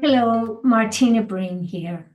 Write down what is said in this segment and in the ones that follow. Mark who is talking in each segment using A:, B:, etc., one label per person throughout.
A: Hello, Martina Breen here.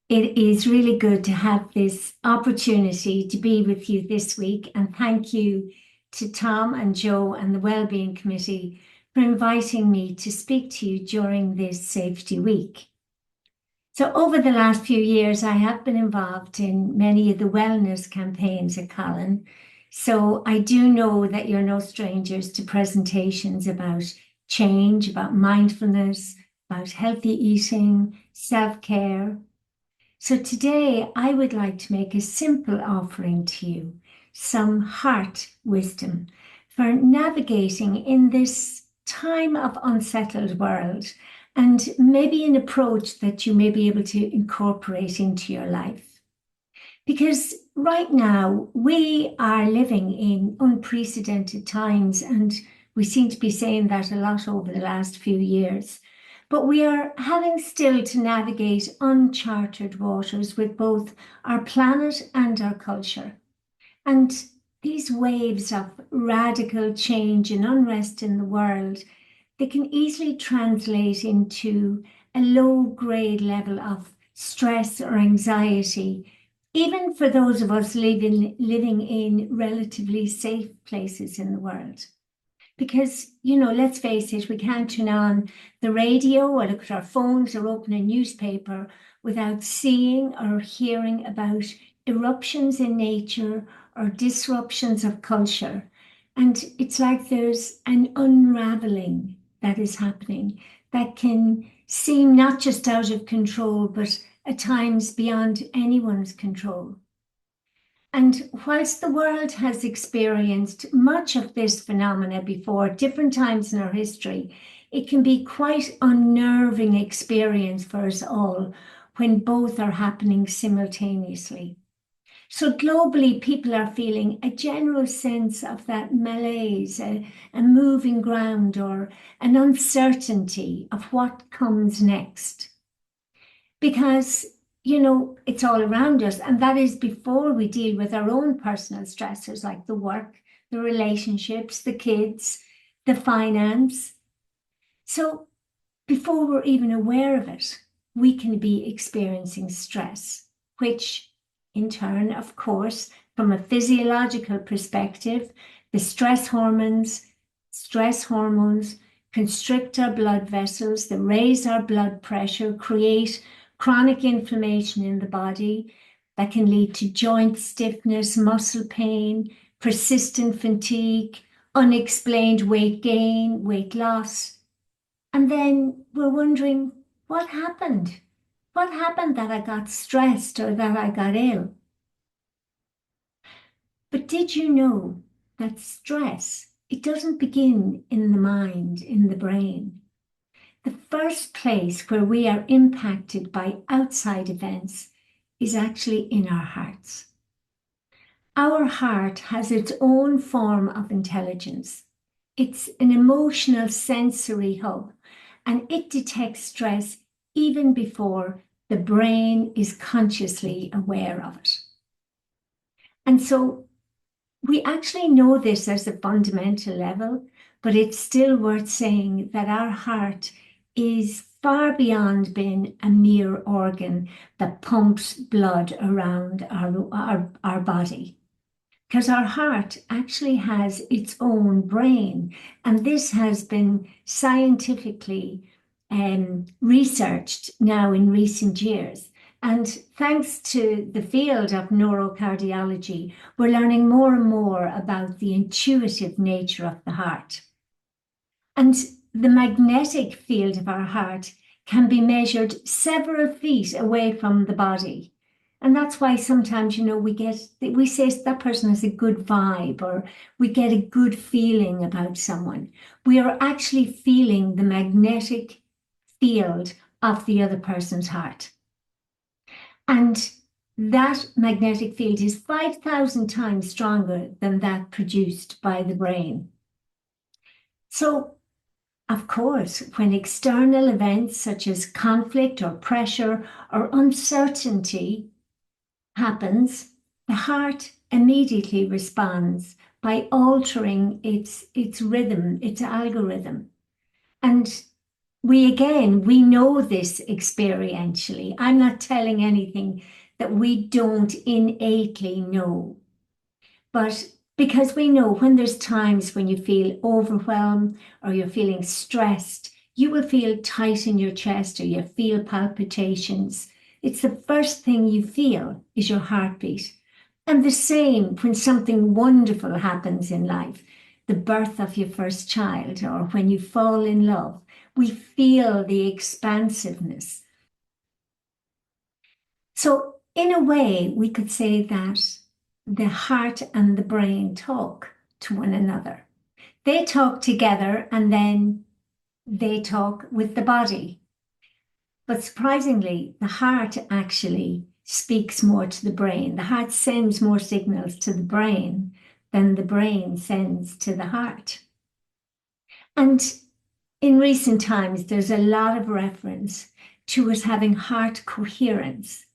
A: It is really good to have this opportunity to be with you this week, and thank you to Tom and Joe and the Wellbeing Committee for inviting me to speak to you during this Safety Week. So over the last few years, I have been involved in many of the wellness campaigns at Collen. So I do know that you're no strangers to presentations about change, about mindfulness, about healthy eating, self-care. So today I would like to make a simple offering to you, some heart wisdom for navigating in this time of unsettled world, and maybe an approach that you may be able to incorporate into your life. Because right now we are living in unprecedented times, and we seem to be saying that a lot over the last few years. But we are having still to navigate uncharted waters with both our planet and our culture. And these waves of radical change and unrest in the world, they can easily translate into a low-grade level of stress or anxiety, even for those of us living in relatively safe places in the world. Because, let's face it, we can't turn on the radio or look at our phones or open a newspaper without seeing or hearing about eruptions in nature or disruptions of culture. And it's like there's an unraveling that is happening that can seem not just out of control, but at times beyond anyone's control. And whilst the world has experienced much of this phenomena before, at different times in our history, it can be quite unnerving experience for us all when both are happening simultaneously. So globally, people are feeling a general sense of that malaise, a moving ground, or an uncertainty of what comes next. Because it's all around us. And that is before we deal with our own personal stressors like the work, the relationships, the kids, the finance. So before we're even aware of it, we can be experiencing stress, which in turn, of course, from a physiological perspective, the stress hormones constrict our blood vessels, they raise our blood pressure, create chronic inflammation in the body that can lead to joint stiffness, muscle pain, persistent fatigue, unexplained weight gain, weight loss. And then we're wondering, what happened? What happened that I got stressed or that I got ill? But did you know that stress, it doesn't begin in the mind, in the brain? The first place where we are impacted by outside events is actually in our hearts. Our heart has its own form of intelligence. It's an emotional sensory hub, and it detects stress even before the brain is consciously aware of it. And so we actually know this as a fundamental level, but it's still worth saying that our heart is far beyond being a mere organ that pumps blood around our body. Because our heart actually has its own brain, and this has been scientifically researched now in recent years. And thanks to the field of neurocardiology, we're learning more and more about the intuitive nature of the heart. And the magnetic field of our heart can be measured several feet away from the body. And that's why sometimes, we say that person has a good vibe, or we get a good feeling about someone. We are actually feeling the magnetic field of the other person's heart. And that magnetic field is 5,000 times stronger than that produced by the brain. So, of course, when external events such as conflict or pressure or uncertainty happens, the heart immediately responds by altering its rhythm, its algorithm. And we know this experientially. I'm not telling anything that we don't innately know, but because we know when there's times when you feel overwhelmed or you're feeling stressed, you will feel tight in your chest or you feel palpitations. It's the first thing you feel is your heartbeat. And the same when something wonderful happens in life, the birth of your first child, or when you fall in love, we feel the expansiveness. So, in a way, we could say that the heart and the brain talk to one another. They talk together and then they talk with the body. But surprisingly, the heart actually speaks more to the brain. The heart sends more signals to the brain than the brain sends to the heart. And in recent times, there's a lot of reference to us having heart coherence.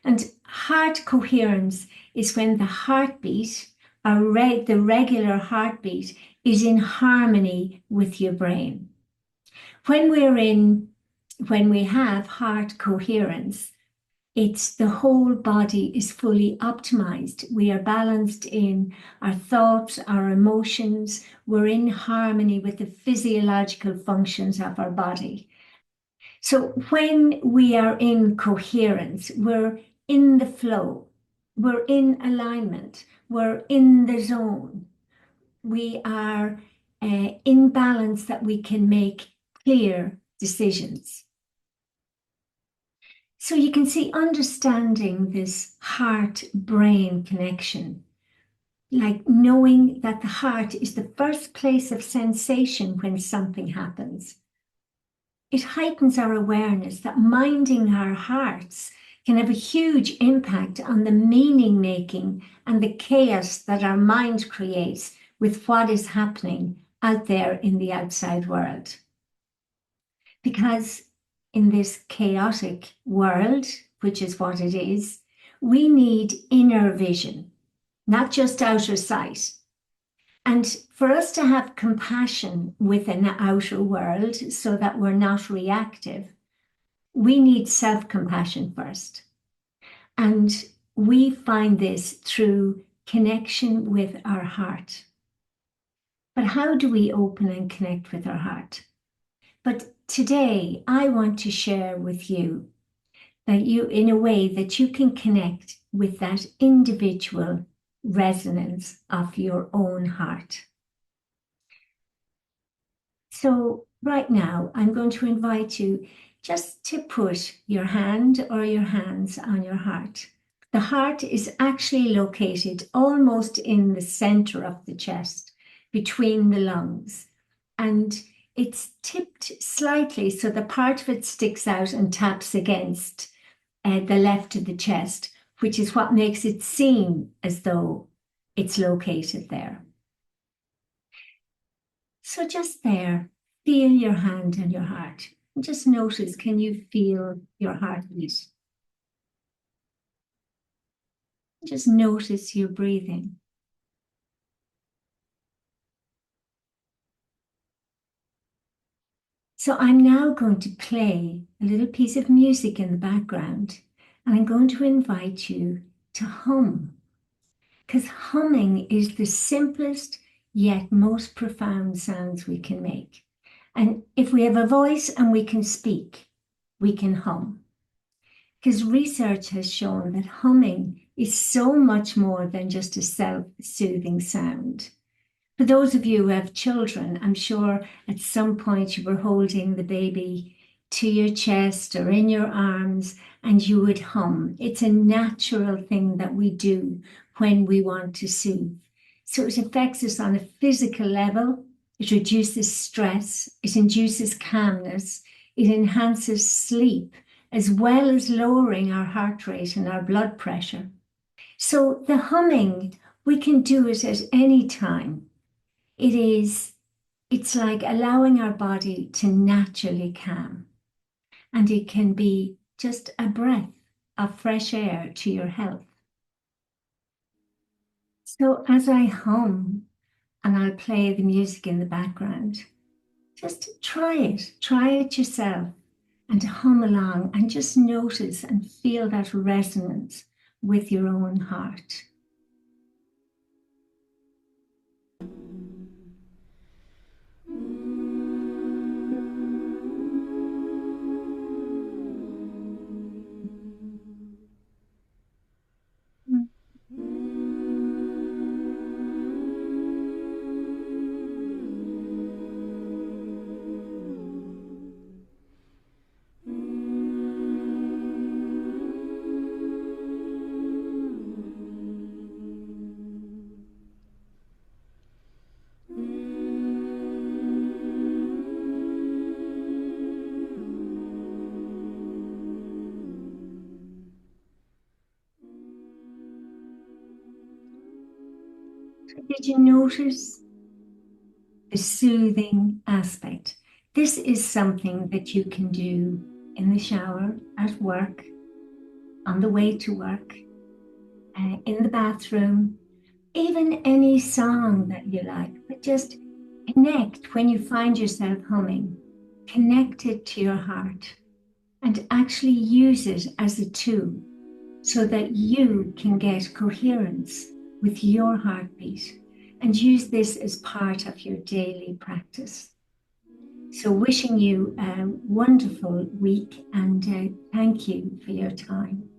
A: And heart coherence is when the heartbeat, the regular heartbeat, is in harmony with your brain. When we have heart coherence, it's the whole body is fully optimized. We are balanced in our thoughts, our emotions. We're in harmony with the physiological functions of our body. So when we are in coherence, we're in the flow, we're in alignment, we're in the zone. We are in balance that we can make clear decisions. So you can see understanding this heart-brain connection, like knowing that the heart is the first place of sensation when something happens. It heightens our awareness that minding our hearts can have a huge impact on the meaning making and the chaos that our mind creates with what is happening out there in the outside world. Because in this chaotic world, which is what it is, we need inner vision, not just outer sight. And for us to have compassion with an outer world so that we're not reactive, we need self-compassion first. And we find this through connection with our heart. But how do we open and connect with our heart? But today, I want to share with you that in a way that you can connect with that individual resonance of your own heart. So right now, I'm going to invite you just to put your hand or your hands on your heart. The heart is actually located almost in the center of the chest, between the lungs. And it's tipped slightly so the part of it sticks out and taps against the left of the chest, which is what makes it seem as though it's located there. So just there, feel your hand and your heart. And just notice, can you feel your heartbeat? Just notice your breathing. So I'm now going to play a little piece of music in the background, and I'm going to invite you to hum, because humming is the simplest yet most profound sounds we can make. And if we have a voice and we can speak, we can hum. Because research has shown that humming is so much more than just a self-soothing sound. For those of you who have children, I'm sure at some point you were holding the baby to your chest or in your arms and you would hum. It's a natural thing that we do when we want to soothe. So it affects us on a physical level. It reduces stress. It induces calmness. It enhances sleep, as well as lowering our heart rate and our blood pressure. So the humming, we can do it at any time. It's like allowing our body to naturally calm. And it can be just a breath of fresh air to your health. So as I hum and I'll play the music in the background, Just try it yourself and hum along and just notice and feel that resonance with your own heart. Did you notice the soothing aspect? This is something that you can do in the shower, at work, on the way to work, in the bathroom, even any song that you like, but just connect when you find yourself humming, connect it to your heart and actually use it as a tool so that you can get coherence with your heartbeat and use this as part of your daily practice. So, wishing you a wonderful week and thank you for your time.